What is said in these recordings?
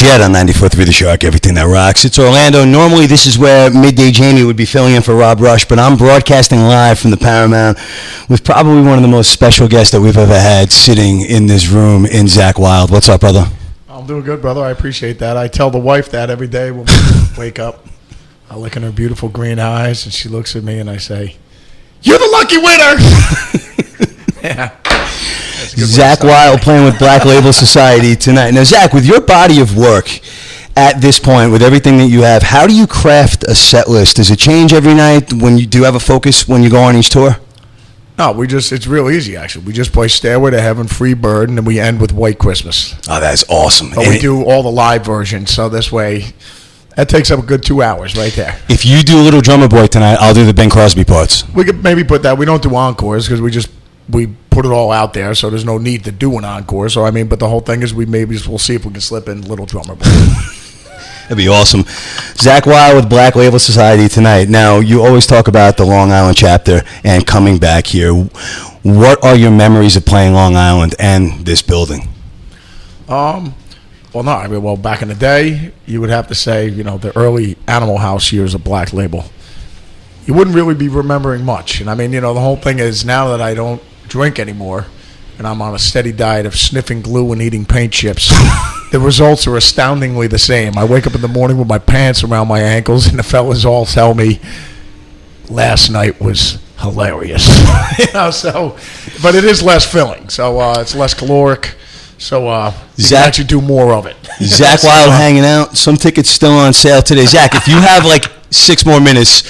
yet on 94.3 The Shark, everything that rocks. It's Orlando. Normally, this is where Midday Jamie would be filling in for Rob Rush, but I'm broadcasting live from the Paramount with probably one of the most special guests that we've ever had sitting in this room in Zakk Wylde. What's up, brother? I'm doing good, brother. I appreciate that. I tell the wife that every day when we wake up. I look in her beautiful green eyes, and she looks at me, and I say, "You're the lucky winner!" Yeah. Zakk Wylde playing with Black Label Society tonight. Now, Zakk, with your body of work at this point, with everything that you have, how do you craft a set list? Does it change every night? When you do have a focus when you go on each tour? No, it's real easy, actually. We just play Stairway to Heaven, Free Bird, and then we end with White Christmas. Oh, that's awesome. But we do all the live versions, so this way, that takes up a good 2 hours right there. If you do a little Drummer Boy tonight, I'll do the Bing Crosby parts. We could maybe put that. We don't do encores because we put it all out there, so there's no need to do an encore. So, but the whole thing is we'll see if we can slip in Little Drummer Boy. That'd be awesome. Zakk Wylde with Black Label Society tonight. Now, you always talk about the Long Island chapter and coming back here. What are your memories of playing Long Island and this building? Well, no. Back in the day, you would have to say, the early Animal House years of Black Label. You wouldn't really be remembering much. And the whole thing is now that I don't drink anymore and I'm on a steady diet of sniffing glue and eating paint chips, the results are astoundingly the same. I wake up in the morning with my pants around my ankles and the fellas all tell me last night was hilarious. But it is less filling, so it's less caloric. So you can actually do more of it. Zakk Wylde hanging out. Some tickets still on sale today. Zakk, if you have 6 more minutes,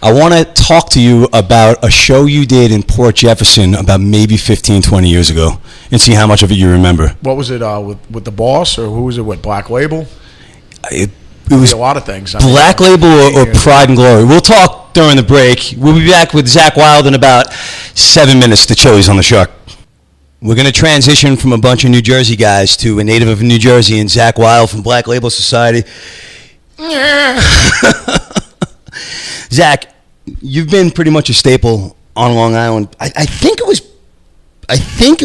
I want to talk to you about a show you did in Port Jefferson about maybe 15, 20 years ago and see how much of it you remember. What was it, with the Boss, or who was it with, Black Label? It was a lot of things. Black Label or Pride and Glory. We'll talk during the break. We'll be back with Zakk Wylde in about 7 minutes. The Chili's on the Shark. We're going to transition from a bunch of New Jersey guys to a native of New Jersey and Zakk Wylde from Black Label Society. Zakk, you've been pretty much a staple on Long Island. I think it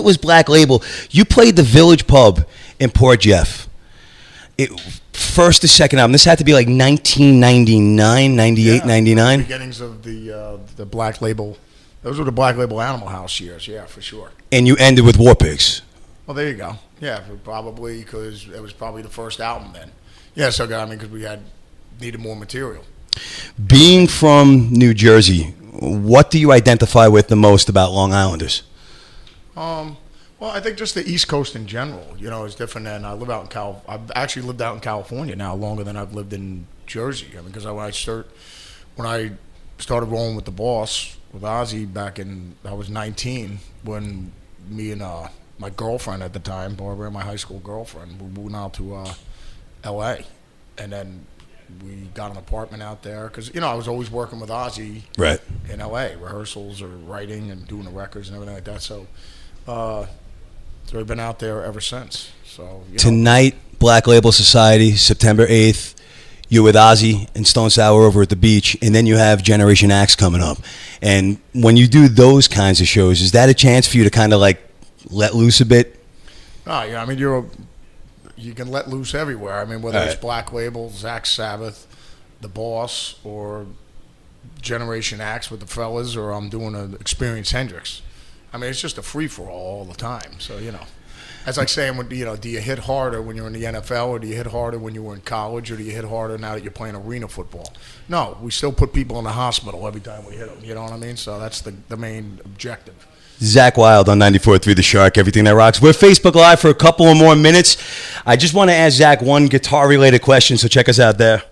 was Black Label. You played the Village Pub in Port Jeff. First to second album. This had to be 1999, 98, 99. The beginnings of the Black Label. Those were the Black Label Animal House years, yeah, for sure. And you ended with War Pigs. Well, there you go. Yeah, probably because it was probably the first album then. Yeah, so because we needed more material. Being from New Jersey, what do you identify with the most about Long Islanders? Well, I think just the East Coast in general, is different than I live out in I've actually lived out in California now longer than I've lived in Jersey. Because when I started rolling with the Boss with Ozzy I was 19 when me and my girlfriend at the time, Barbara, my high school girlfriend, we moved out to L.A. and then we got an apartment out there because I was always working with Ozzy right in L.A. rehearsals or writing and doing the records and everything like that. So we've been out there ever since. So tonight, Black Label Society, September 8th. You're with Ozzy and Stone Sour over at the beach, and then you have Generation Axe coming up. And when you do those kinds of shows, is that a chance for you to kind of let loose a bit? Oh, yeah. You can let loose everywhere. Whether it's Black Label, Zach Sabbath, The Boss, or Generation Axe with the fellas, or I'm doing an Experience Hendrix. It's just a free-for-all all the time. So, That's like saying, do you hit harder when you're in the NFL, or do you hit harder when you were in college, or do you hit harder now that you're playing arena football? No, we still put people in the hospital every time we hit them. You know what I mean? So that's the main objective. Zakk Wylde on 94.3 The Shark, everything that rocks. We're Facebook Live for a couple of more minutes. I just want to ask Zakk one guitar-related question, so check us out there.